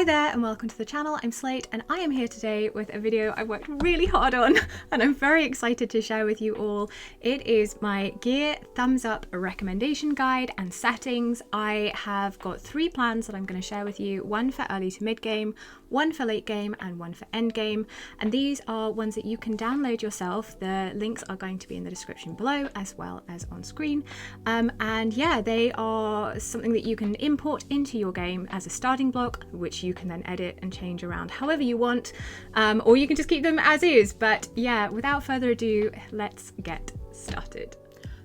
Hi there and welcome to the channel. I'm Slate and I am here today with a video I worked really hard on and I'm very excited to share with you all. It is my gear thumbs up recommendation guide and settings. I have got 3 plans that I'm going to share with you, one for early to mid game, one for late game and one for end game, and these are ones that you can download yourself. The links are going to be in the description below as well as on screen, and yeah, they are something that you can import into your game as a starting block, which you can then edit and change around however you want, or you can just keep them as is. But yeah, without further ado, let's get started.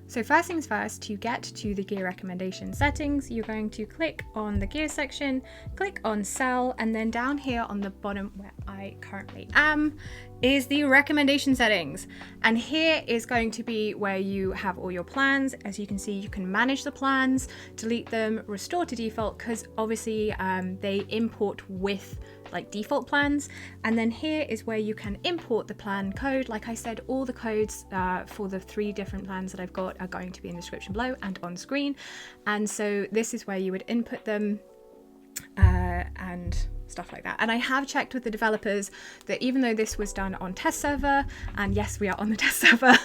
So first things first, to get to the gear recommendation settings, you're going to click on the gear section, click on sell, and then down here on the bottom where I currently am is the recommendation settings. And here is going to be where you have all your plans. As you can see, you can manage the plans, delete them, restore to default, because obviously they import with like default plans. And then here is where you can import the plan code. Like I said, all the codes for the 3 different plans that I've got are going to be in the description below and on screen. And so this is where you would input them and stuff like that. And I have checked with the developers that even though this was done on test server, and yes, we are on the test server,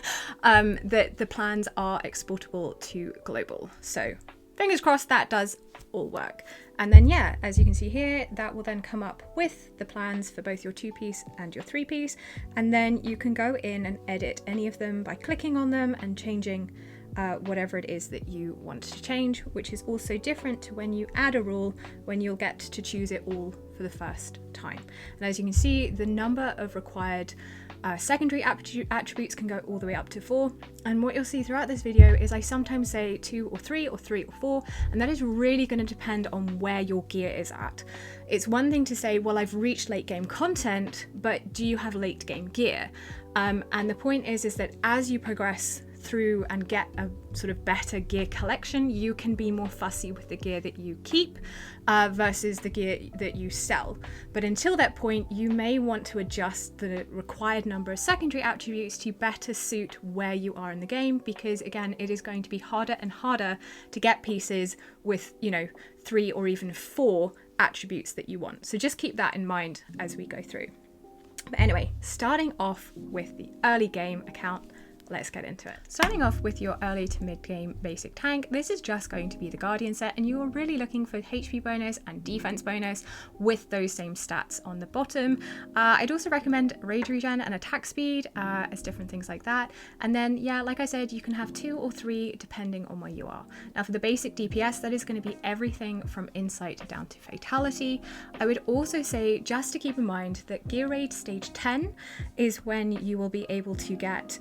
that the plans are exportable to global. So fingers crossed that does all work. And then yeah, as you can see here, that will then come up with the plans for both your 2-piece and your 3-piece. And then you can go in and edit any of them by clicking on them and changing whatever it is that you want to change, which is also different to when you add a rule, when you'll get to choose it all for the first time. And as you can see, the number of required secondary attributes can go all the way up to 4. And what you'll see throughout this video is I sometimes say 2 or 3 or 3 or 4, and that is really going to depend on where your gear is at. It's one thing to say, well, I've reached late game content, but do you have late game gear? And the point is that as you progress through and get a sort of better gear collection, you can be more fussy with the gear that you keep versus the gear that you sell. But until that point, you may want to adjust the required number of secondary attributes to better suit where you are in the game, because again, it is going to be harder and harder to get pieces with, 3 or even 4 attributes that you want. So just keep that in mind as we go through. But anyway, starting off with the early game account, let's get into it. Starting off with your early to mid-game basic tank, this is just going to be the Guardian set, and you are really looking for HP bonus and defense bonus with those same stats on the bottom. I'd also recommend rage regen and attack speed as different things like that. And then, yeah, like I said, you can have 2 or 3 depending on where you are. Now for the basic DPS, that is going to be everything from insight down to fatality. I would also say, just to keep in mind, that gear raid stage 10 is when you will be able to get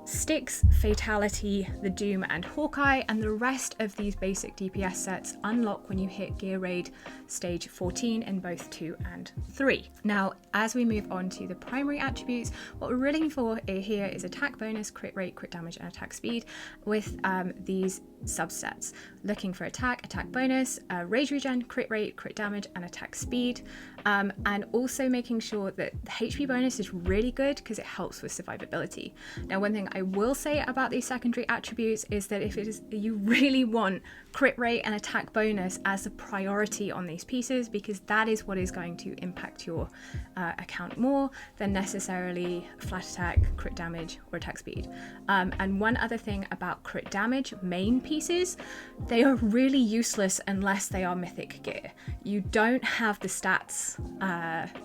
Styx, Fatality, the Doom and Hawkeye, and the rest of these basic DPS sets unlock when you hit gear raid stage 14 in both 2 and 3. Now as we move on to the primary attributes, what we're really looking for here is attack bonus, crit rate, crit damage and attack speed with these subsets. Looking for attack bonus, rage regen, crit rate, crit damage and attack speed, and also making sure that the HP bonus is really good because it helps with survivability. Now one thing I will say about these secondary attributes is that if you really want crit rate and attack bonus as a priority on these pieces, because that is what is going to impact your account more than necessarily flat attack, crit damage or attack speed. And one other thing about crit damage main pieces, they are really useless unless they are mythic gear. You don't have the stats,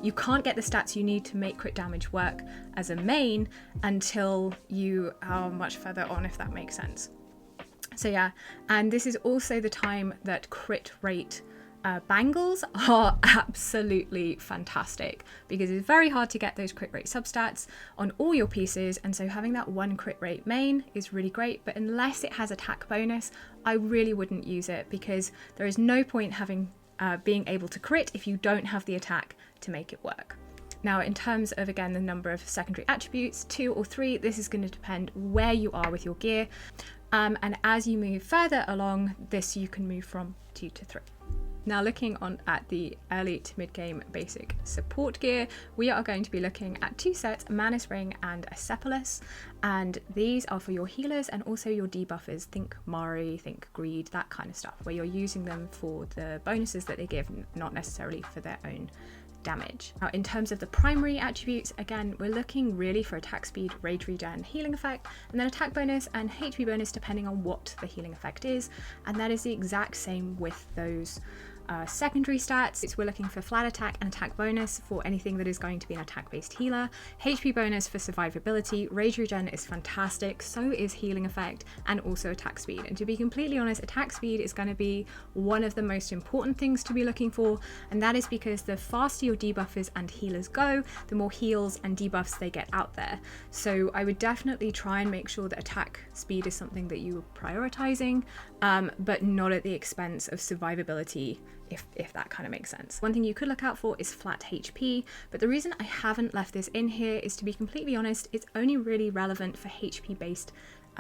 you can't get the stats you need to make crit damage work as a main until you are much further on, if that makes sense. So yeah, and this is also the time that crit rate bangles are absolutely fantastic, because it's very hard to get those crit rate substats on all your pieces, and so having that one crit rate main is really great. But unless it has attack bonus, I really wouldn't use it, because there is no point having being able to crit if you don't have the attack to make it work. Now in terms of, again, the number of secondary attributes, 2 or 3, this is going to depend where you are with your gear, and as you move further along this, you can move from 2 to 3. Now looking on at the early to mid-game basic support gear, we are going to be looking at 2 sets, Manus Ring and Acephalus, and these are for your healers and also your debuffers. Think Mari, think Greed, that kind of stuff, where you're using them for the bonuses that they give, not necessarily for their own damage. Now in terms of the primary attributes, again we're looking really for attack speed, rage regen, healing effect, and then attack bonus and HP bonus depending on what the healing effect is, and that is the exact same with those secondary stats. We're looking for flat attack and attack bonus for anything that is going to be an attack based healer, HP bonus for survivability, rage regen is fantastic, so is healing effect, and also attack speed. And to be completely honest, attack speed is going to be one of the most important things to be looking for, and that is because the faster your debuffers and healers go, the more heals and debuffs they get out there. So I would definitely try and make sure that attack speed is something that you are prioritizing, but not at the expense of survivability, if that kind of makes sense. One thing you could look out for is flat HP, but the reason I haven't left this in here is, to be completely honest, it's only really relevant for HP based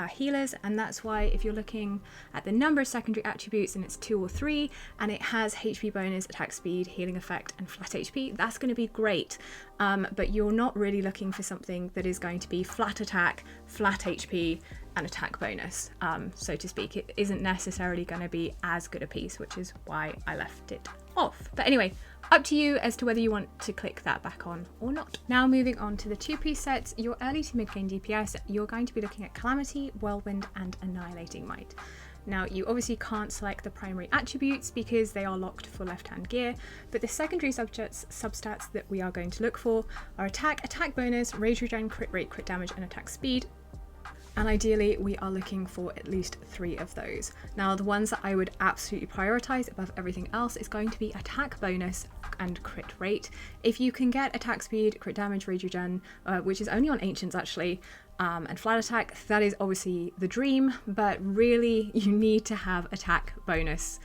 healers, and that's why if you're looking at the number of secondary attributes and it's 2 or 3 and it has HP bonus, attack speed, healing effect and flat HP, that's going to be great, but you're not really looking for something that is going to be flat attack, flat HP and attack bonus, so to speak. It isn't necessarily going to be as good a piece, which is why I left it off. But anyway, up to you as to whether you want to click that back on or not. Now moving on to the 2-piece sets, your early to mid-game DPS, you're going to be looking at Calamity, Whirlwind and Annihilating Might. Now you obviously can't select the primary attributes because they are locked for left-hand gear, but the secondary substats that we are going to look for are attack, attack bonus, rage regen, crit rate, crit damage and attack speed. And ideally we are looking for at least 3 of those. Now the ones that I would absolutely prioritize above everything else is going to be attack bonus and crit rate. If you can get attack speed, crit damage, rage regen, which is only on ancients actually, and flat attack, that is obviously the dream, but really you need to have attack bonus.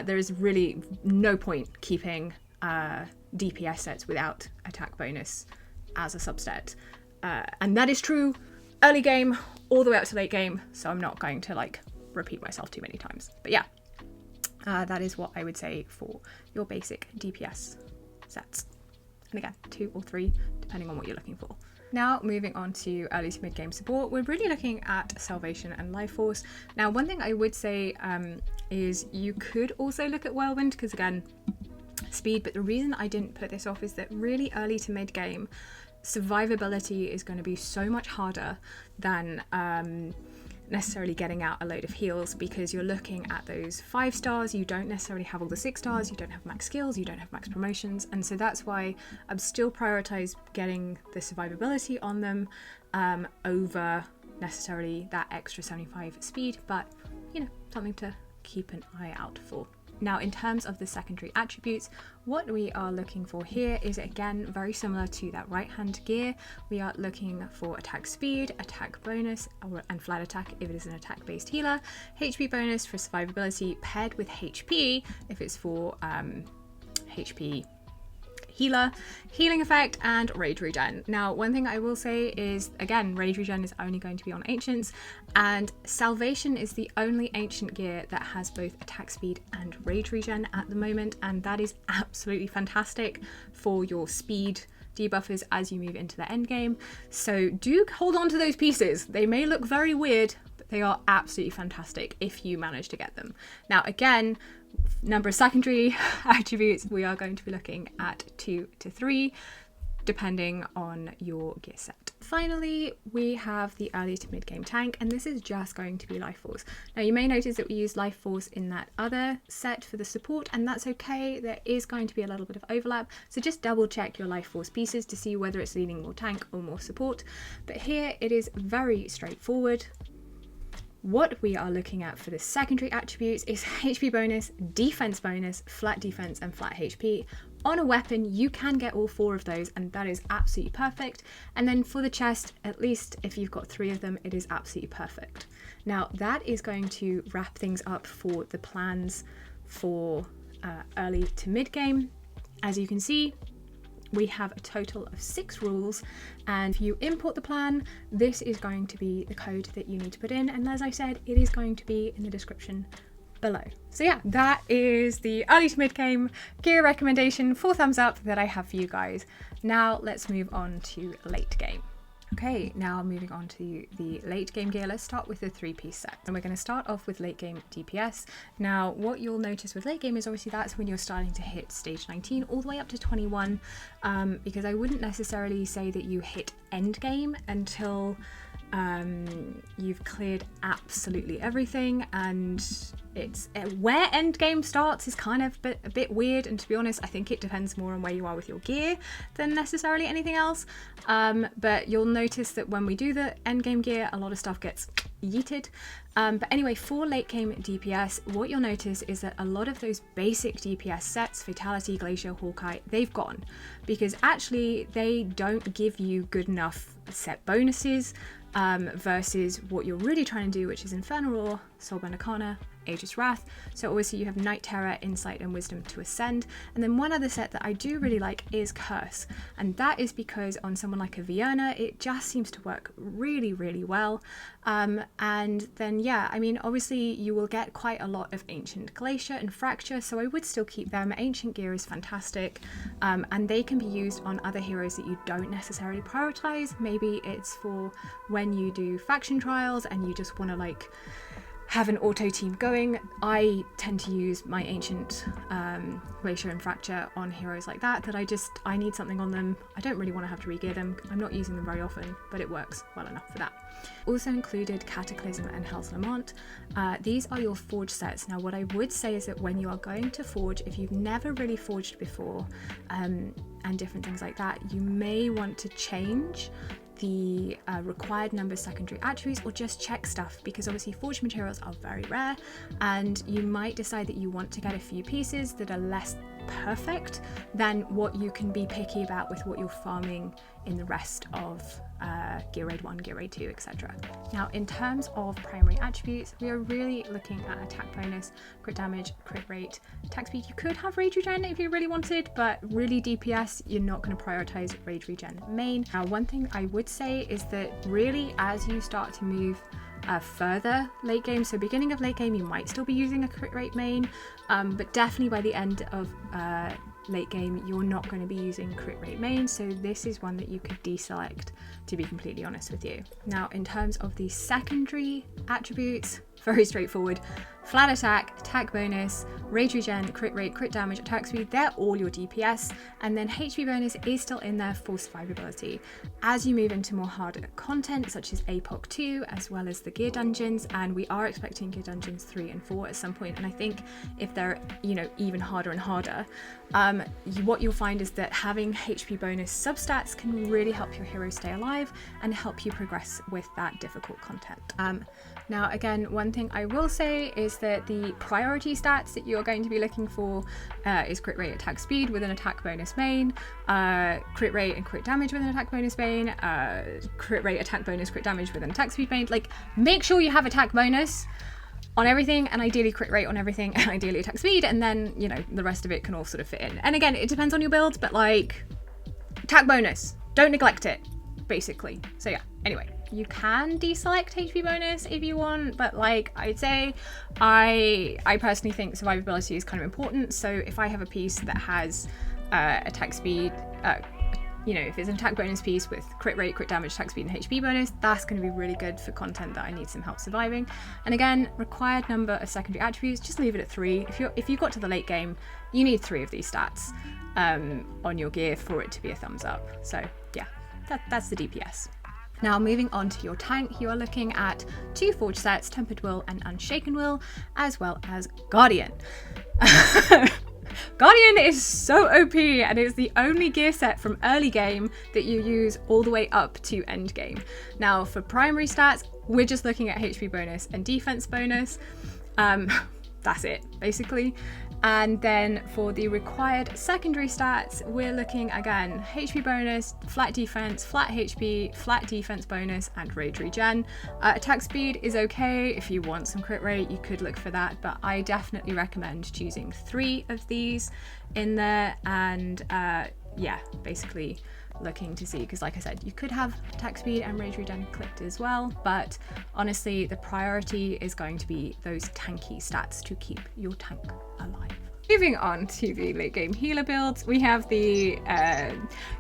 There is really no point keeping DPS sets without attack bonus as a subset, and that is true early game all the way up to late game, so I'm not going to like repeat myself too many times. But yeah, that is what I would say for your basic DPS sets. And again, 2 or 3 depending on what you're looking for. Now moving on to early to mid game support, we're really looking at Salvation and Life Force. Now one thing I would say is you could also look at Whirlwind, because again, speed, but the reason I didn't put this off is that really early to mid game survivability is going to be so much harder than necessarily getting out a load of heals, because you're looking at those 5 stars, you don't necessarily have all the 6 stars, you don't have max skills, you don't have max promotions, and so that's why I'm still prioritize getting the survivability on them over necessarily that extra 75 speed, but you know, something to keep an eye out for. Now in terms of the secondary attributes, what we are looking for here is again very similar to that right hand gear. We are looking for attack speed, attack bonus and flat attack if it is an attack based healer, HP bonus for survivability paired with HP if it's for HP healer, healing effect and rage regen. Now one thing I will say is, again, rage regen is only going to be on ancients, and Salvation is the only ancient gear that has both attack speed and rage regen at the moment, and that is absolutely fantastic for your speed debuffers as you move into the end game. So do hold on to those pieces. They may look very weird, but they are absolutely fantastic if you manage to get them. Now again, number of secondary attributes, we are going to be looking at 2 to 3 depending on your gear set. Finally, we have the early to mid game tank, and this is just going to be Life Force. Now you may notice that we use Life Force in that other set for the support, and that's okay. There is going to be a little bit of overlap, so just double check your Life Force pieces to see whether it's leaning more tank or more support. But here it is very straightforward. What we are looking at for the secondary attributes is HP bonus, defense bonus, flat defense and flat HP. On a weapon, you can get all 4 of those, and that is absolutely perfect. And then for the chest, at least if you've got 3 of them, it is absolutely perfect. Now that is going to wrap things up for the plans for early to mid game. As you can see, we have a total of 6 rules, and if you import the plan, this is going to be the code that you need to put in, and as I said, it is going to be in the description below. So yeah, that is the early to mid game gear recommendation, 4 thumbs up, that I have for you guys. Now let's move on to late game. Okay, now moving on to the late game gear, let's start with the 3-piece set. And we're going to start off with late game DPS. Now, what you'll notice with late game is obviously that's when you're starting to hit stage 19 all the way up to 21, because I wouldn't necessarily say that you hit end game until you've cleared absolutely everything, and it's where end game starts is kind of a bit weird, and to be honest I think it depends more on where you are with your gear than necessarily anything else, but you'll notice that when we do the end game gear a lot of stuff gets yeeted. But anyway, for late game DPS, what you'll notice is that a lot of those basic DPS sets, Fatality, Glacier, Hawkeye, they've gone, because actually they don't give you good enough set bonuses versus what you're really trying to do, which is Infernal Roar, Soulbound Arcana, Aegis Wrath. So obviously you have Night Terror, Insight and Wisdom to ascend. And then one other set that I do really like is Curse. And that is because on someone like a Vierna, it just seems to work really, really well. And then, yeah, I mean, obviously you will get quite a lot of Ancient Glacier and Fracture, so I would still keep them. Ancient gear is fantastic, and they can be used on other heroes that you don't necessarily prioritize. Maybe it's for when you do faction trials and you just want to like have an auto team going. I tend to use my Ancient Glacier and Fracture on heroes like that I need something on them. I don't really want to have to re-gear them. I'm not using them very often, but it works well enough for that. Also included Cataclysm and Hell's Lament. These are your forge sets. Now what I would say is that when you are going to forge, if you've never really forged before and different things like that, you may want to change the required number of secondary attributes, or just check stuff, because obviously forged materials are very rare, and you might decide that you want to get a few pieces that are less perfect than what you can be picky about with what you're farming in the rest of Gear Raid 1, Gear Raid 2, etc. Now in terms of primary attributes, we are really looking at attack bonus, crit damage, crit rate, attack speed. You could have rage regen if you really wanted, but really DPS, you're not going to prioritize rage regen main. Now one thing I would say is that really as you start to move further late game, so beginning of late game, you might still be using a crit rate main, but definitely by the end of late game you're not going to be using crit rate main, so this is one that you could deselect, to be completely honest with you. Now in terms of the secondary attributes, very straightforward. Flat attack, attack bonus, rage regen, crit rate, crit damage, attack speed, they're all your DPS, and then HP bonus is still in there for survivability. As you move into more harder content such as APOC 2 as well as the gear dungeons, and we are expecting gear dungeons 3 and 4 at some point, and I think if they're even harder and harder, what you'll find is that having HP bonus substats can really help your hero stay alive and help you progress with that difficult content. Now again, one thing I will say is that the priority stats that you're going to be looking for is crit rate, attack speed with an attack bonus main, crit rate and crit damage with an attack bonus main, crit rate, attack bonus, crit damage with an attack speed main. Like, make sure you have attack bonus on everything, and ideally crit rate on everything, and ideally attack speed, and then the rest of it can all sort of fit in. And again, it depends on your build, but like, attack bonus, don't neglect it, basically. So yeah, anyway, you can deselect HP bonus if you want, but like I'd say, I personally think survivability is kind of important. So if I have a piece that has attack speed, if it's an attack bonus piece with crit rate, crit damage, attack speed and HP bonus, that's going to be really good for content that I need some help surviving. And again, required number of secondary attributes, just leave it at 3. If you got to the late game, you need 3 of these stats on your gear for it to be a thumbs up. So yeah, that's the DPS. Now moving on to your tank, you are looking at 2 forge sets, Tempered Will and Unshaken Will, as well as Guardian. Guardian is so OP, and it's the only gear set from early game that you use all the way up to end game. Now for primary stats, we're just looking at HP bonus and defense bonus. That's it, basically. And then for the required secondary stats, we're looking again, HP bonus, flat defense, flat HP, flat defense bonus, and rage regen. Attack speed is okay. If you want some crit rate, you could look for that, but I definitely recommend choosing 3 of these in there. And yeah, basically looking to see, because like I said, you could have attack speed and rage regen clicked as well, but honestly the priority is going to be those tanky stats to keep your tank alive. Moving on to the late game healer builds, we have the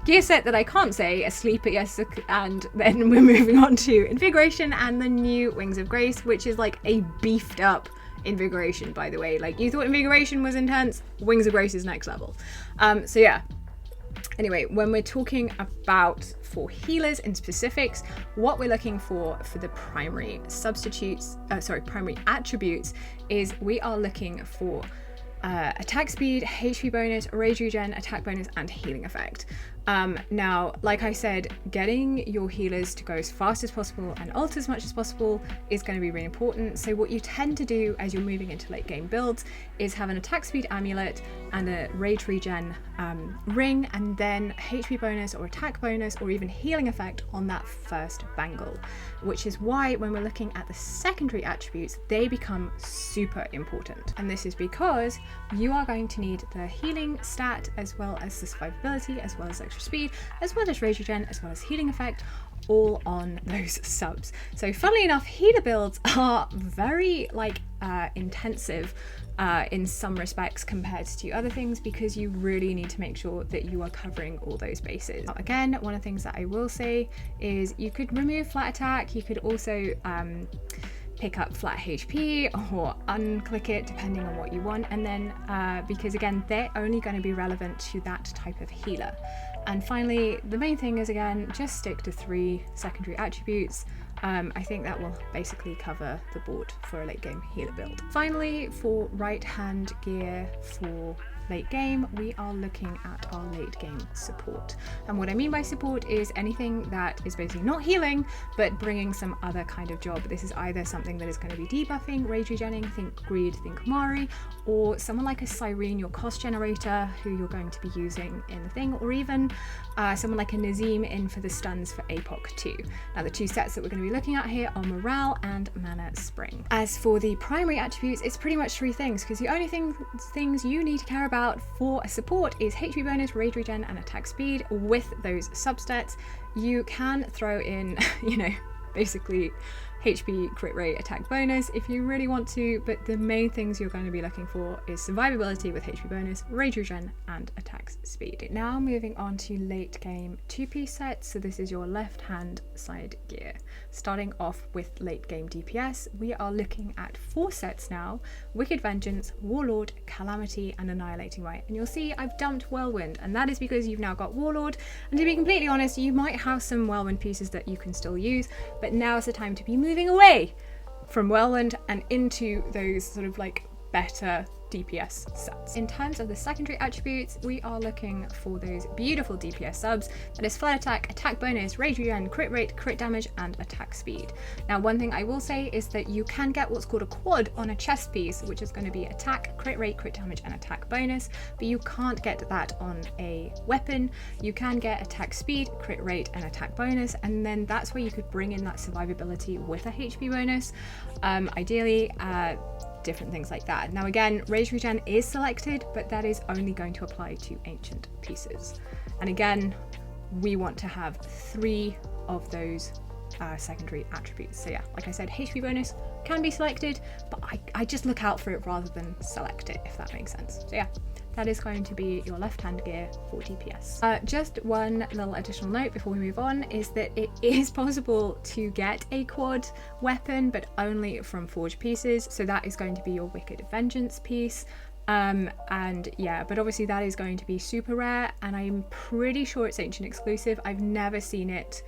gear set that I can't say, Asleep at Yes, and then we're moving on to Invigoration and the new Wings of Grace, which is like a beefed up Invigoration, by the way. Like, you thought Invigoration was intense, Wings of Grace is next level. So yeah. Anyway, when we're talking about for healers in specifics, what we're looking for the primary primary attributes is we are looking for attack speed, HP bonus, rage regen, attack bonus, and healing effect. Now, like I said, getting your healers to go as fast as possible and ult as much as possible is going to be really important. So what you tend to do as you're moving into late game builds is have an attack speed amulet and a rage regen ring, and then HP bonus or attack bonus or even healing effect on that first bangle, which is why when we're looking at the secondary attributes, they become super important. And this is because you are going to need the healing stat as well as the survivability, as well as extra speed, as well as rage regen, as well as healing effect, all on those subs. So funnily enough, healer builds are very intensive in some respects compared to other things, because you really need to make sure that you are covering all those bases. Again, one of the things that I will say is you could remove flat attack, you could also pick up flat HP or unclick it depending on what you want, and then because again they're only going to be relevant to that type of healer. And finally, the main thing is, again, just stick to 3 secondary attributes. I think that will basically cover the board for a late game healer build. Finally, for right hand gear for late game, we are looking at our late game support. And what I mean by support is anything that is basically not healing, but bringing some other kind of job. This is either something that is going to be debuffing, rage regenning, think Greed, think Mari, or someone like a Cyrene, your cost generator, who you're going to be using in the thing, or even someone like a Nazim in for the stuns for APOC 2. Now, the 2 sets that we're going to be looking at here are Morale and Mana Spring. As for the primary attributes, it's pretty much 3 things, because the only things you need to care about for a support is HP bonus, rage regen, and attack speed. With those substats, you can throw in, basically HP, crit rate, attack bonus if you really want to, but the main things you're going to be looking for is survivability with HP bonus, rage regen, and attack speed. Now moving on to late game 2-piece sets. So this is your left hand side gear. Starting off with late game DPS, we are looking at 4 sets now: Wicked Vengeance, Warlord, Calamity, and Annihilating Might. And you'll see I've dumped Whirlwind, and that is because you've now got Warlord, and to be completely honest, you might have some Whirlwind pieces that you can still use, but now is the time to be moving away from Whirlwind and into those sort of like better DPS sets. In terms of the secondary attributes, we are looking for those beautiful DPS subs. That is flight attack, attack bonus, rage regen, crit rate, crit damage, and attack speed. Now, one thing I will say is that you can get what's called a quad on a chest piece, which is going to be attack, crit rate, crit damage, and attack bonus, but you can't get that on a weapon. You can get attack speed, crit rate, and attack bonus, and then that's where you could bring in that survivability with a HP bonus. Ideally, different things like that. Now again, rage regen is selected, but that is only going to apply to ancient pieces. And again, we want to have 3 of those secondary attributes. So yeah, like I said, HP bonus can be selected, but I just look out for it rather than select it, if that makes sense. So yeah, that is going to be your left hand gear for DPS. Just one little additional note before we move on is that it is possible to get a quad weapon, but only from forged pieces. So that is going to be your Wicked Vengeance piece. And yeah, but obviously that is going to be super rare, and I'm pretty sure it's ancient exclusive. I've never seen it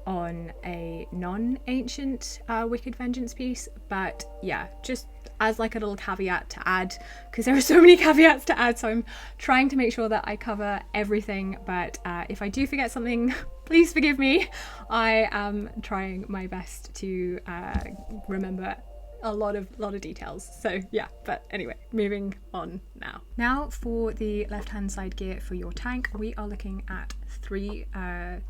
on a non-ancient Wicked Vengeance piece, but yeah, just as like a little caveat to add, because there are so many caveats to add, so I'm trying to make sure that I cover everything, but if I do forget something, please forgive me. I am trying my best to remember a lot of details. So yeah, but anyway, moving on now. Now for the left hand side gear for your tank, we are looking at 3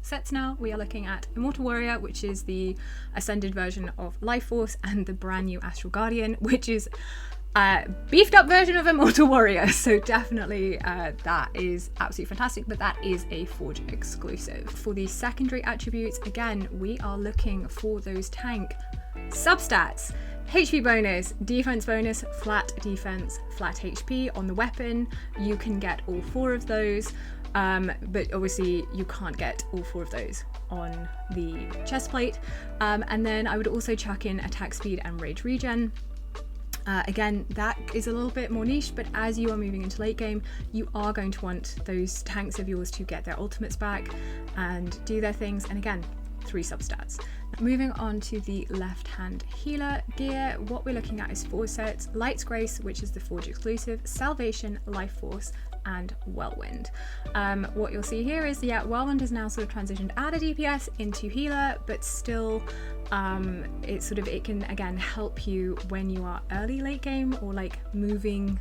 sets now. We are looking at Immortal Warrior, which is the ascended version of Life Force, and the brand new Astral Guardian, which is beefed up version of Immortal Warrior. So definitely that is absolutely fantastic, but that is a Forge exclusive. For the secondary attributes, again, we are looking for those tank substats. HP bonus, defense bonus, flat defense, flat HP on the weapon. You can get all 4 of those, but obviously you can't get all 4 of those on the chest plate. And then I would also chuck in attack speed and rage regen. Again, that is a little bit more niche, but as you are moving into late game, you are going to want those tanks of yours to get their ultimates back and do their things. And again, 3 substats. Moving on to the left-hand healer gear, what we're looking at is 4 sets: Light's Grace, which is the Forge exclusive, Salvation, Life Force, and Whirlwind. What you'll see here is, yeah, Whirlwind has now sort of transitioned out of DPS into healer, but still it can again help you when you are early late game or like moving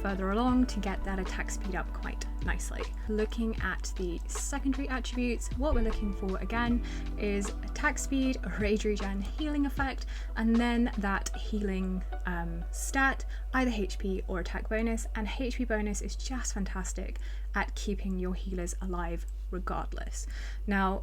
further along to get that attack speed up quite nicely. Looking at the secondary attributes, what we're looking for again is attack speed, rage regen, healing effect, and then that healing stat, either HP or attack bonus. And HP bonus is just fantastic at keeping your healers alive regardless. Now,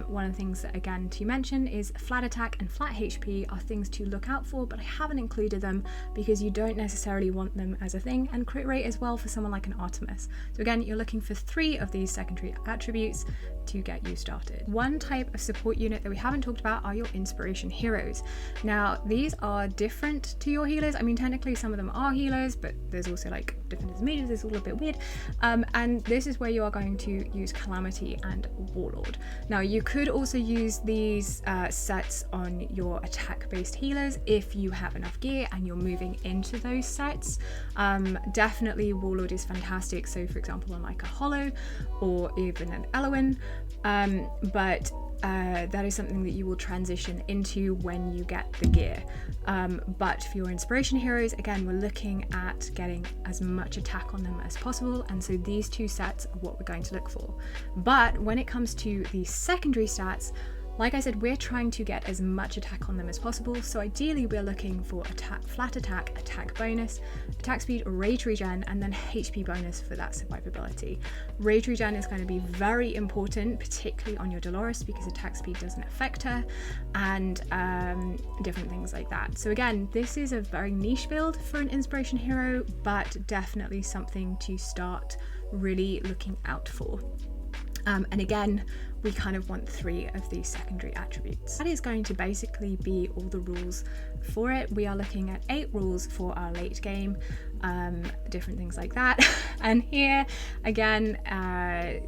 one of the things that again to mention is flat attack and flat HP are things to look out for, but I haven't included them because you don't necessarily want them as a thing, and crit rate as well for someone like an Artemis. So again, you're looking for 3 of these secondary attributes to get you started. One type of support unit that we haven't talked about are your inspiration heroes. Now, these are different to your healers. I mean, technically some of them are healers, but there's also like different intermediates, it's all a bit weird. And this is where you are going to use Calamity and Warlord. Now, you could also use these sets on your attack-based healers if you have enough gear and you're moving into those sets. Definitely Warlord is fantastic, so for example on like a Hollow or even an Eloin, but that is something that you will transition into when you get the gear. But for your inspiration heroes, again, we're looking at getting as much attack on them as possible, and so these 2 sets are what we're going to look for. But when it comes to the secondary stats, like I said, we're trying to get as much attack on them as possible, so ideally we're looking for flat attack, attack bonus, attack speed, rage regen, and then HP bonus for that survivability. Rage regen is going to be very important, particularly on your Dolores, because attack speed doesn't affect her, and different things like that. So again, this is a very niche build for an inspiration hero, but definitely something to start really looking out for. And again, we kind of want 3 of these secondary attributes. That is going to basically be all the rules for it. We are looking at 8 rules for our late game, different things like that. And here, again,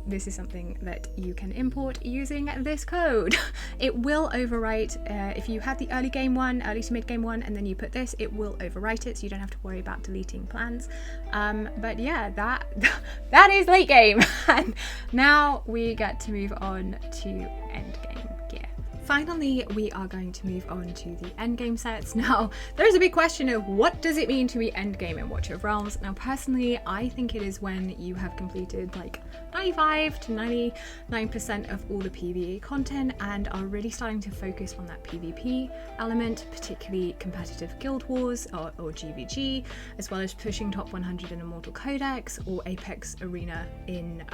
this is something that you can import using this code. It will overwrite, if you had the early game one, early to mid game one, and then you put this, it will overwrite it, so you don't have to worry about deleting plans. But yeah, that is late game. And now we get to move on to endgame gear. Finally, we are going to move on to the endgame sets. Now, there is a big question of what does it mean to be endgame in Watcher of Realms? Now, personally, I think it is when you have completed like 95 to 99% of all the PvE content and are really starting to focus on that PvP element, particularly competitive guild wars or GVG, as well as pushing top 100 in Immortal Codex or Apex Arena in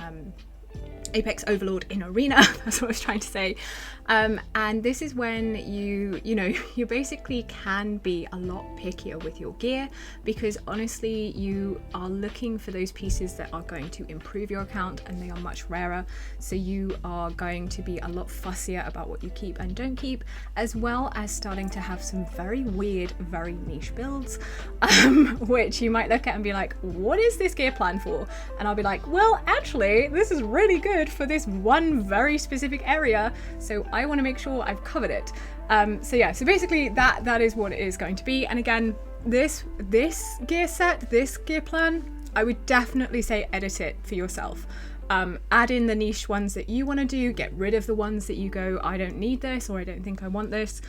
Apex Overlord in Arena. That's what I was trying to say. And this is when you basically can be a lot pickier with your gear, because honestly you are looking for those pieces that are going to improve your account, and they are much rarer, so you are going to be a lot fussier about what you keep and don't keep, as well as starting to have some very weird, very niche builds, which you might look at and be like, what is this gear plan for? And I'll be like, well, actually this is really good for this one very specific area, so I want to make sure I've covered it. So basically that is what it is going to be. And again, this gear set, this gear plan, I would definitely say edit it for yourself. Add in the niche ones that you want to do, get rid of the ones that you go, I don't need this, or I don't think I want this.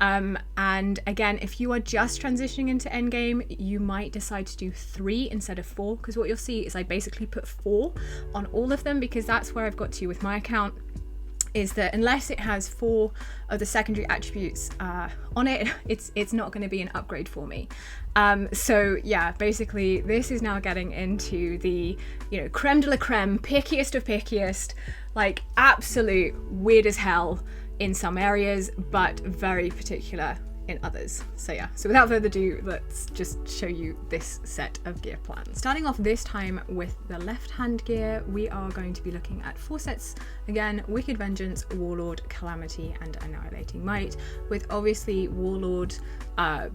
And again, if you are just transitioning into endgame, you might decide to do 3 instead of 4, because what you'll see is I basically put 4 on all of them, because that's where I've got to with my account. is that unless it has 4 of the secondary attributes on it, it's not going to be an upgrade for me. So yeah, basically this is now getting into the, creme de la creme, pickiest of pickiest, like absolute weird as hell in some areas, but very particular in others. So yeah, so without further ado, let's just show you this set of gear plans. Starting off this time with the left hand gear, we are going to be looking at 4 sets. Again, Wicked Vengeance, Warlord, Calamity, and Annihilating Might, with obviously Warlord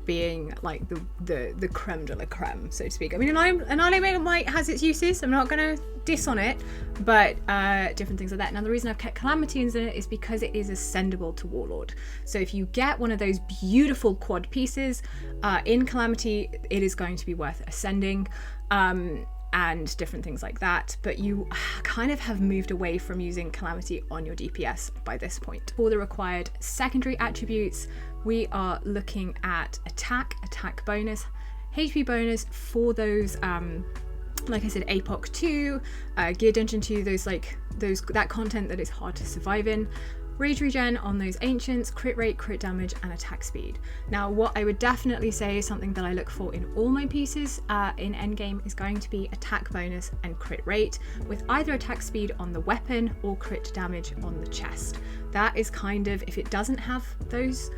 being like the creme de la creme, so to speak. I mean, Annihilating Might has its uses, I'm not going to diss on it, but different things like that. Now the reason I've kept Calamities in it is because it is ascendable to Warlord. So if you get one of those beautiful quad pieces in Calamity, it is going to be worth ascending, and different things like that, but you kind of have moved away from using Calamity on your DPS by this point. For the required secondary attributes, we are looking at attack bonus, HP bonus for those like I said, APOC 2, Gear Dungeon 2, that content that is hard to survive in. Rage regen on those ancients, crit rate, crit damage, and attack speed. Now, what I would definitely say is something that I look for in all my pieces in Endgame is going to be attack bonus and crit rate, with either attack speed on the weapon or crit damage on the chest. That is kind of, if it doesn't have those,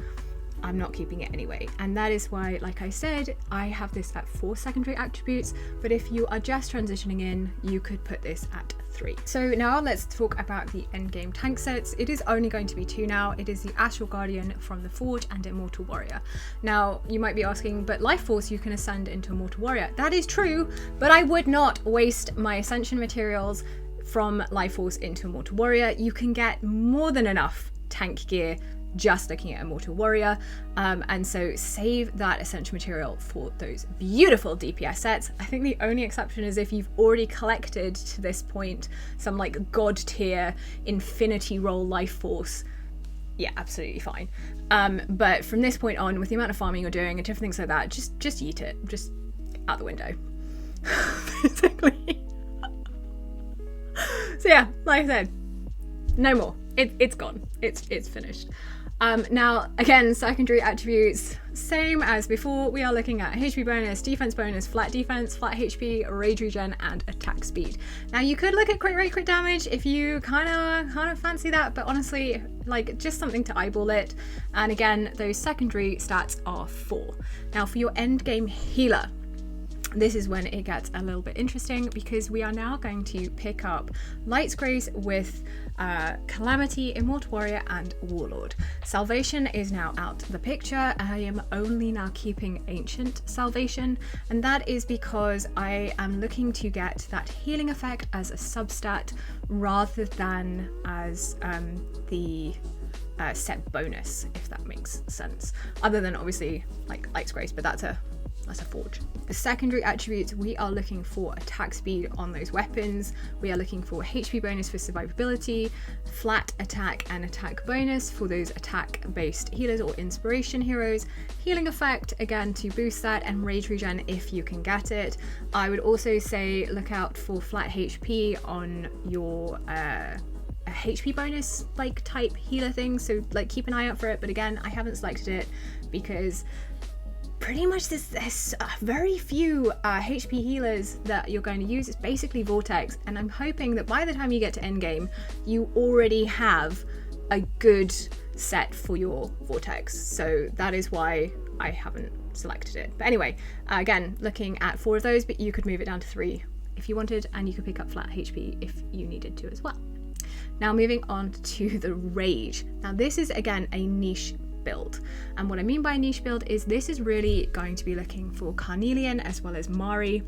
I'm not keeping it anyway. And that is why, like I said, I have this at 4 secondary attributes, but if you are just transitioning in, you could put this at 3. So now let's talk about the endgame tank sets. It is only going to be 2 now. It is the Astral Guardian from the Forge and Immortal Warrior. Now, you might be asking, but Life Force, you can ascend into Immortal Warrior. That is true, but I would not waste my ascension materials from Life Force into Immortal Warrior. You can get more than enough tank gear just looking at Immortal Warrior, and so save that essential material for those beautiful DPS sets. I think the only exception is if you've already collected to this point some like god tier infinity roll Life Force. Yeah, absolutely fine. But from this point on, with the amount of farming you're doing and different things like that, just eat it, just out the window. Basically. So yeah, like I said, no more. It's gone. It's finished. Now, again, secondary attributes, same as before. We are looking at HP bonus, defense, flat HP, rage regen, and attack speed. Now, you could look at crit rate, crit damage if you kind of fancy that, but honestly, like, just something to eyeball it. And again, those secondary stats are 4. Now, for your end game healer, this is when it gets a little bit interesting, because we are now going to pick up Light's Grace with Calamity, Immortal Warrior, and Warlord. Salvation is now out the picture. I am only now keeping Ancient Salvation, and that is because I am looking to get that healing effect as a substat rather than as the set bonus, if that makes sense. Other than obviously like Light's Grace, but that's a forge. The secondary attributes, we are looking for attack speed on those weapons. We are looking for HP bonus for survivability, flat attack and attack bonus for those attack based healers or inspiration heroes, healing effect again to boost that, and rage regen if you can get it. I would also say look out for flat HP on your HP bonus like type healer thing, so like keep an eye out for it. But again, I haven't selected it because pretty much there's very few HP healers that you're going to use. It's basically Vortex, and I'm hoping that by the time you get to endgame, you already have a good set for your Vortex. So that is why I haven't selected it. But anyway, again, looking at 4 of those, but you could move it down to 3 if you wanted, and you could pick up flat HP if you needed to as well. Now moving on to the Rage. Now this is again a niche build, and what I mean by niche build is this is really going to be looking for Carnelian as well as Mari,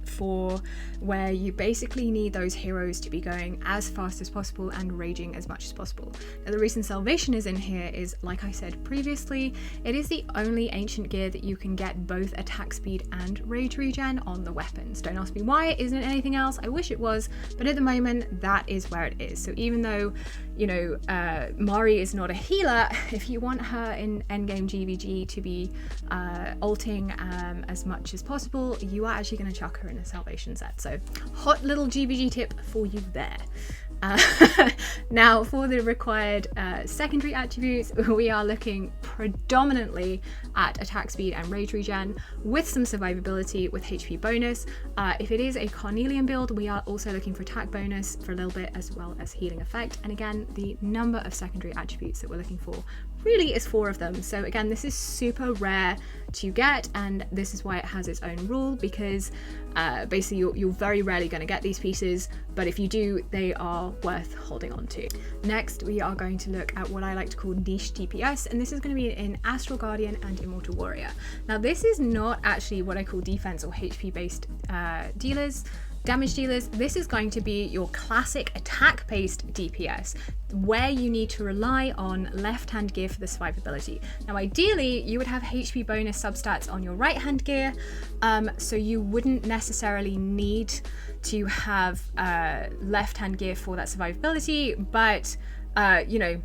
for where you basically need those heroes to be going as fast as possible and raging as much as possible. Now the reason Salvation is in here is, like I said previously, it is the only ancient gear that you can get both attack speed and rage regen on the weapons. Don't ask me why it isn't anything else, I wish it was, but at the moment that is where it is. So even though, you know, Mari is not a healer, if you want her in endgame GVG to be ulting as much as possible, you are actually going to chuck her in a Salvation set. So hot little GVG tip for you there. Now for the required secondary attributes, we are looking predominantly at attack speed and rage regen with some survivability with HP bonus. If it is a Carnelian build, we are also looking for attack bonus for a little bit as well as healing effect. And again, the number of secondary attributes that we're looking for really is 4 of them. So again, this is super rare to get, and this is why it has its own rule, because basically you're very rarely going to get these pieces, but if you do, they are worth holding on to. Next, we are going to look at what I like to call niche DPS, and this is going to be in Astral Guardian and Immortal Warrior. Now this is not actually what I call defense or HP based damage dealers. This is going to be your classic attack-based DPS, where you need to rely on left-hand gear for the survivability. Now ideally, you would have HP bonus substats on your right-hand gear, so you wouldn't necessarily need to have left-hand gear for that survivability, but you know,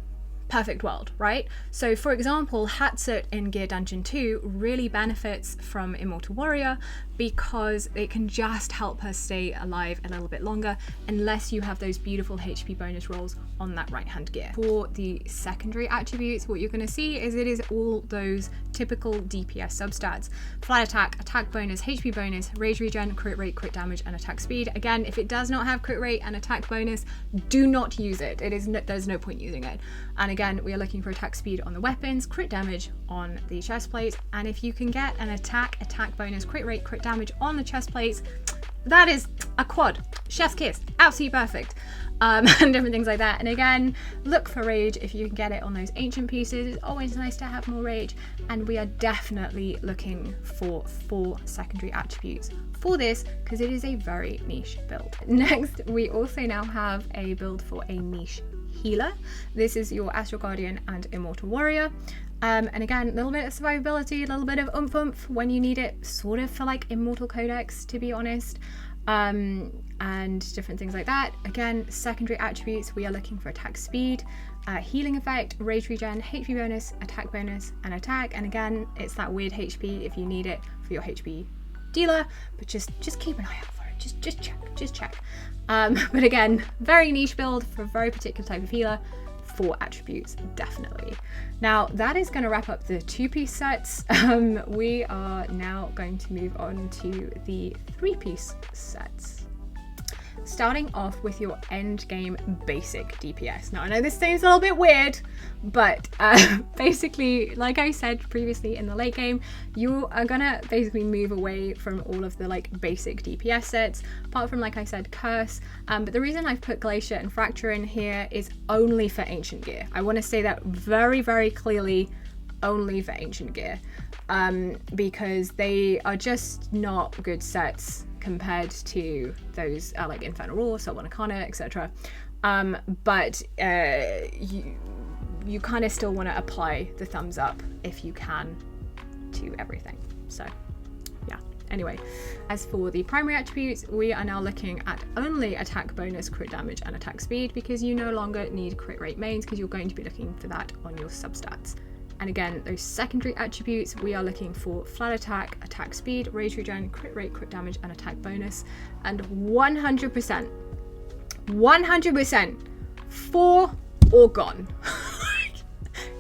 perfect world, right? So for example, Hatsuit in Gear Dungeon 2 really benefits from Immortal Warrior because it can just help her stay alive a little bit longer unless you have those beautiful HP bonus rolls on that right hand gear. For the secondary attributes, what you're going to see is it is all those typical DPS substats: flat attack, attack bonus, HP bonus, rage regen, crit rate, crit damage, and attack speed. Again, if it does not have crit rate and attack bonus, do not use it. There's no point using it. And again, we are looking for attack speed on the weapons, crit damage on the chest plate, and if you can get an attack bonus, crit rate, crit damage on the chest plates, that is a quad. Chef's kiss. Absolutely perfect. And different things like that. And again, look for rage if you can get it on those ancient pieces. It's always nice to have more rage. And we are definitely looking for 4 secondary attributes for this because it is a very niche build. Next, we also now have a build for a niche healer. This is your Astral Guardian and Immortal Warrior. And again, a little bit of survivability, a little bit of oomph when you need it, sort of for like Immortal Codex, to be honest, and different things like that. Again, secondary attributes, we are looking for attack speed, healing effect, rage regen, HP bonus, attack bonus, and attack. And again, it's that weird HP if you need it for your HP dealer, but just keep an eye out for it. Just check. But again, very niche build for a very particular type of healer. 4 attributes, definitely. Now that is going to wrap up the 2-piece sets. We are now going to move on to the 3-piece sets. Starting off with your Endgame basic DPS. Now I know this seems a little bit weird, but basically, like I said previously in the late game, you are gonna basically move away from all of the like basic DPS sets, apart from, like I said, Curse. But the reason I've put Glacier and Fracture in here is only for Ancient Gear. I want to say that very, very clearly, only for Ancient Gear, because they are just not good sets compared to those like Infernal Roar, Soulborn Arcana, etc. But you kind of still want to apply the thumbs up if you can to everything. So yeah, anyway, as for the primary attributes, we are now looking at only attack bonus, crit damage, and attack speed, because you no longer need crit rate mains because you're going to be looking for that on your substats. And again, those secondary attributes, we are looking for flat attack, attack speed, rage regen, crit rate, crit damage, and attack bonus. And 100%, 4 or gone.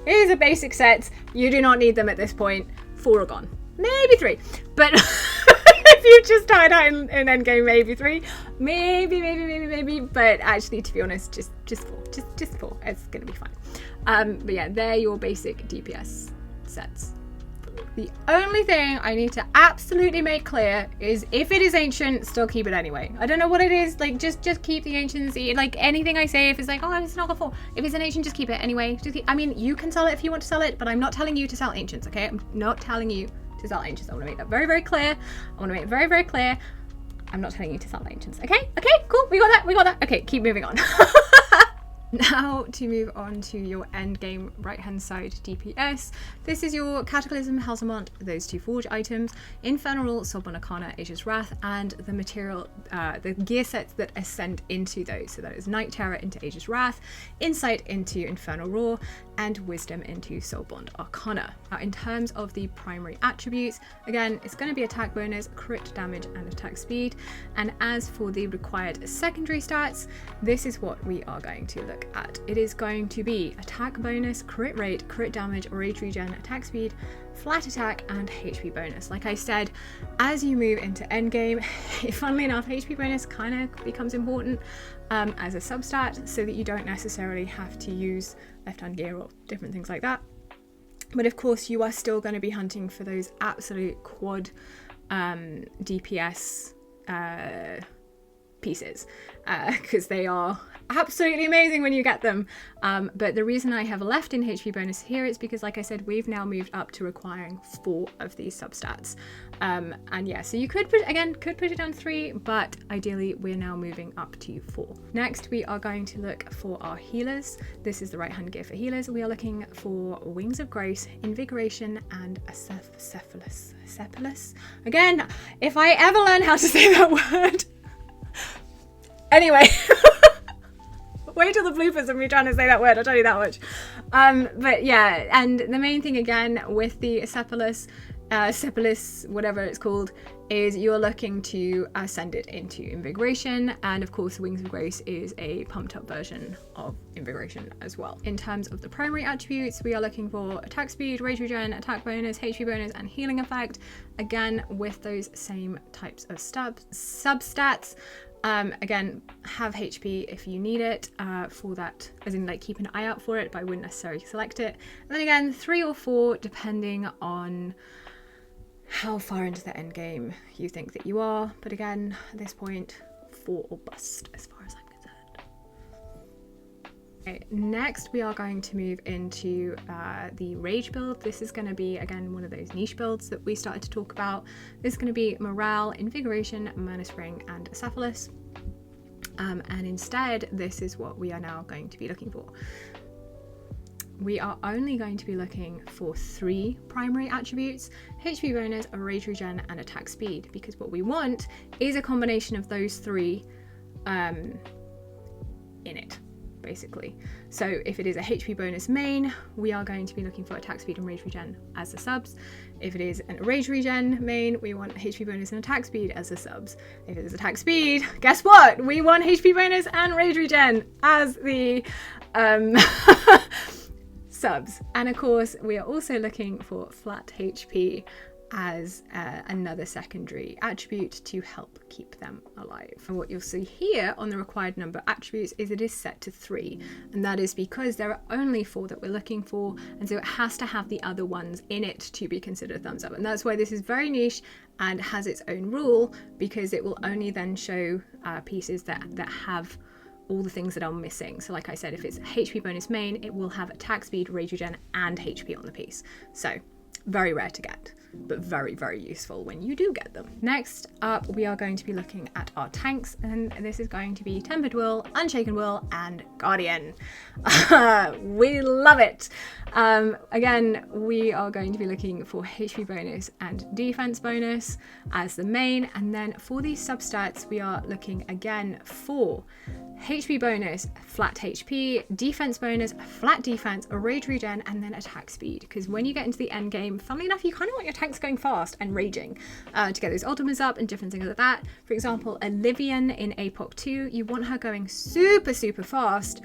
Here's a basic set. You do not need them at this point. 4 or gone. Maybe 3. But if you just tied out in Endgame, maybe 3. Maybe. But actually, to be honest, just 4. Just 4. It's going to be fine. But yeah, they're your basic DPS sets. The only thing I need to absolutely make clear is if it is ancient, still keep it anyway. I don't know what it is, like just keep the ancients. Like anything I say, if it's like, oh, it's not for, if it's an ancient, just keep it anyway. I mean, you can sell it if you want to sell it, but I'm not telling you to sell ancients, okay? I'm not telling you to sell ancients. I want to make that very, very clear. I want to make it very, very clear. I'm not telling you to sell ancients, okay? Okay, cool, we got that. Okay, keep moving on. Now to move on to your endgame right hand side DPS. This is your Cataclysm, Helsamont, those two forge items, Infernal Rule, Soulbound Arcana, Aegis Wrath, and the material, the gear sets that ascend into those. So that is Night Terror into Aegis Wrath, Insight into Infernal Roar, and Wisdom into Soulbound Arcana. Now in terms of the primary attributes, again, it's going to be attack bonus, crit damage, and attack speed. And as for the required secondary stats, this is what we are going to look at. It is going to be attack bonus, crit rate, crit damage, rage regen, attack speed, flat attack, and HP bonus. Like I said, as you move into endgame, funnily enough, HP bonus kind of becomes important as a substat, so that you don't necessarily have to use left hand gear or different things like that. But of course, you are still going to be hunting for those absolute quad DPS pieces, because they are absolutely amazing when you get them. But the reason I have left in HP bonus here is because, like I said, we've now moved up to requiring 4 of these substats. And yeah, so you could put it down 3, but ideally we're now moving up to 4. Next, we are going to look for our healers. This is the right hand gear for healers. We are looking for Wings of Grace, Invigoration, and Cephalus. Again, if I ever learn how to say that word. Anyway, wait till the bloopers of me trying to say that word, I'll tell you that much. But yeah, and the main thing again with the Cephalus, whatever it's called, is you're looking to send it into Invigoration, and of course Wings of Grace is a pumped up version of Invigoration as well. In terms of the primary attributes, we are looking for attack speed, rage regen, attack bonus, HP bonus, and healing effect, again with those same types of substats. Again, have HP if you need it for that, as in like keep an eye out for it, but I wouldn't necessarily select it. And then again, 3 or 4 depending on how far into the end game you think that you are. But again, at this point, 4 or bust as far as I'm concerned. Okay, next we are going to move into the rage build. This is going to be again one of those niche builds that we started to talk about. This is going to be morale, invigoration, mana spring, and cephalus. And instead, this is what we are now going to be looking for. We are only going to be looking for 3 primary attributes: HP bonus, rage regen, and attack speed, because what we want is a combination of those 3 in it, basically. So if it is a HP bonus main, we are going to be looking for attack speed and rage regen as the subs. If it is a rage regen main, we want HP bonus and attack speed as the subs. If it is attack speed, guess what? We want HP bonus and rage regen as the subs. And of course, we are also looking for flat HP as another secondary attribute to help keep them alive. And what you'll see here on the required number of attributes is it is set to 3, and that is because there are only 4 that we're looking for, and so it has to have the other ones in it to be considered thumbs up. And that's why this is very niche and has its own rule, because it will only then show pieces that have all the things that are missing. So like I said, if it's HP bonus main, it will have attack speed, rage regen, and HP on the piece. So very rare to get, but very, very useful when you do get them. Next up, we are going to be looking at our tanks, and this is going to be Tempered Will, Unshaken Will, and Guardian. We love it. Again, we are going to be looking for HP bonus and defense bonus as the main, and then for these substats, we are looking again for HP bonus, flat HP, defense bonus, flat defense, rage regen, and then attack speed. Because when you get into the end game, funnily enough, you kind of want your tanks going fast and raging to get those ultimates up and different things like that. For example, Olivian in APOC 2, you want her going super, super fast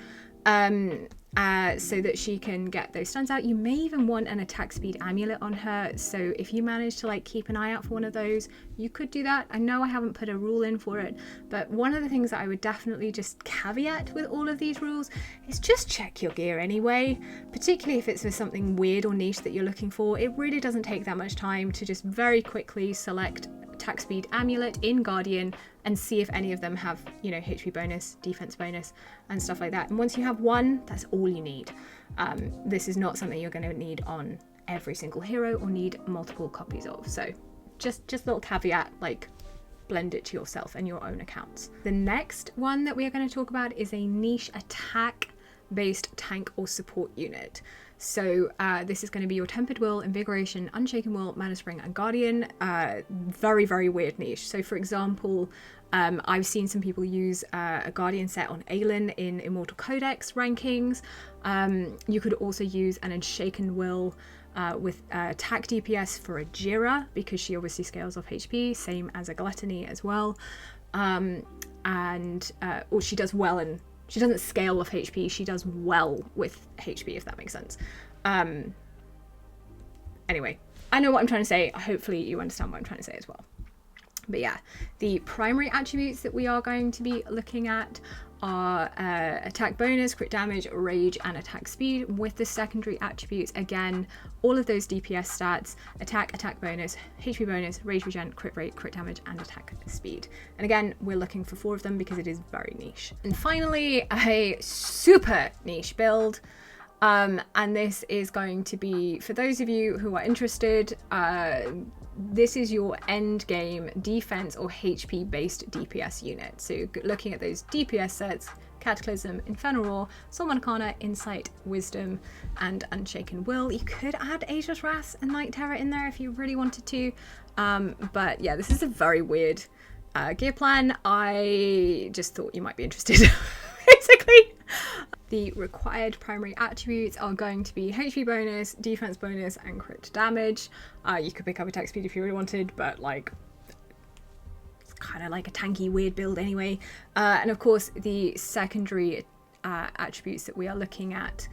so that she can get those stuns out. You may even want an attack speed amulet on her, so if you manage to like keep an eye out for one of those, you could do that. I know I haven't put a rule in for it, but one of the things that I would definitely just caveat with all of these rules is just check your gear anyway, particularly if it's for something weird or niche that you're looking for. It really doesn't take that much time to just very quickly select attack speed amulet in Guardian and see if any of them have, you know, HP bonus, defense bonus, and stuff like that. And once you have one, that's all you need. This is not something you're going to need on every single hero or need multiple copies of. So just a little caveat, like blend it to yourself and your own accounts. The next one that we are going to talk about is a niche attack based tank or support unit. So this is going to be your Tempered Will, Invigoration, Unshaken Will, Mana Spring, and Guardian. Very, very weird niche. So for example, I've seen some people use a Guardian set on Aelin in Immortal Codex rankings. You could also use an Unshaken Will with attack DPS for a Jira, because she obviously scales off HP, same as a Gluttony as well. Or she does well, and she doesn't scale off HP, she does well with HP, if that makes sense. Anyway, I know what I'm trying to say. Hopefully you understand what I'm trying to say as well. But yeah, the primary attributes that we are going to be looking at are attack bonus, crit damage, rage, and attack speed, with the secondary attributes, again, all of those DPS stats: attack bonus, HP bonus, rage regen, crit rate, crit damage, and attack speed. And again, we're looking for 4 of them because it is very niche. And finally, a super niche build. And this is going to be, for those of you who are interested, this is your end game defense or HP based DPS unit. So looking at those DPS sets: Cataclysm, Infernal Roar, Soul Arcana, Insight, Wisdom, and Unshaken Will. You could add Ageless Wrath and Night Terror in there if you really wanted to. But yeah, this is a very weird gear plan. I just thought you might be interested, basically. The required primary attributes are going to be HP bonus, defense bonus, and crit damage. You could pick up attack speed if you really wanted, but like, it's kind of like a tanky weird build anyway. And of course, the secondary attributes that we are looking at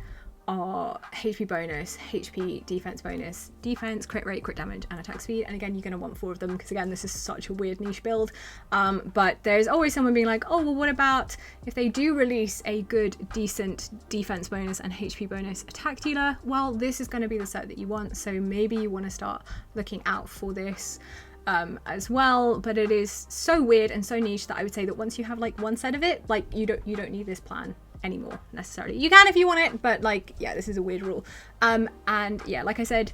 are HP bonus, HP, defense bonus, defense, crit rate, crit damage, and attack speed. And again, you're going to want 4 of them because again, this is such a weird niche build. But there's always someone being like, oh, well, what about if they do release a good, decent defense bonus and HP bonus attack dealer? Well, this is going to be the set that you want. So maybe you want to start looking out for this as well. But it is so weird and so niche that I would say that once you have like one set of it, like you don't need this plan anymore necessarily. You can if you want it, but like, yeah, this is a weird rule. And yeah, like I said,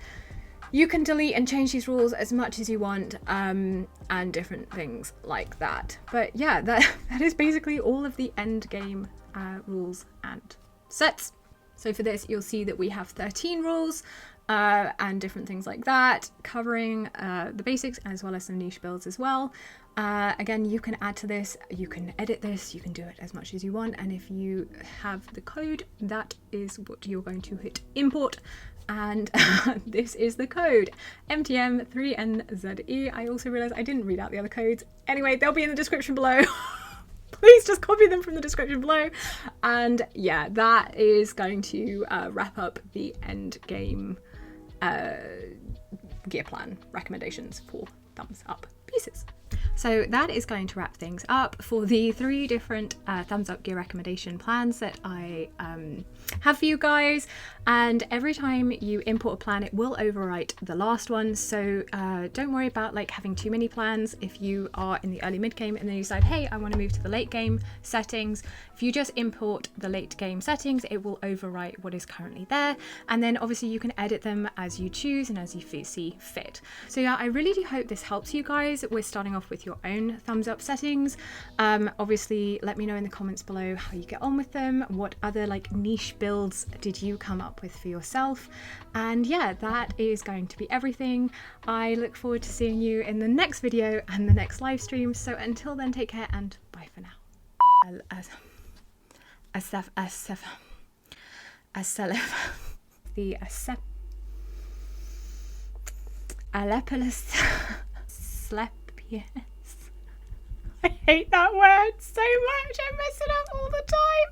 you can delete and change these rules as much as you want, and different things like that. But yeah, that is basically all of the end game rules and sets. So for this, you'll see that we have 13 rules and different things like that, covering the basics as well as some niche builds as well. Again, you can add to this, you can edit this, you can do it as much as you want, and if you have the code, that is what you're going to hit import, and this is the code MTM3NZE. I also realized I didn't read out the other codes. Anyway, they'll be in the description below. Please just copy them from the description below. And yeah, that is going to wrap up the end game gear plan recommendations for thumbs up pieces. So that is going to wrap things up for the 3 different thumbs up gear recommendation plans that I have for you guys. And every time you import a plan, it will overwrite the last one. So don't worry about like having too many plans. If you are in the early mid game and then you decide, hey, I want to move to the late game settings, if you just import the late game settings, it will overwrite what is currently there. And then obviously you can edit them as you choose and as you see fit. So yeah, I really do hope this helps you guys. We're starting off with your own thumbs up settings. Obviously let me know in the comments below how you get on with them. What other like niche builds did you come up with for yourself? And yeah, that is going to be everything. I look forward to seeing you in the next video and the next live stream. So until then, take care and bye for now. I hate that word so much. I mess it up all the time.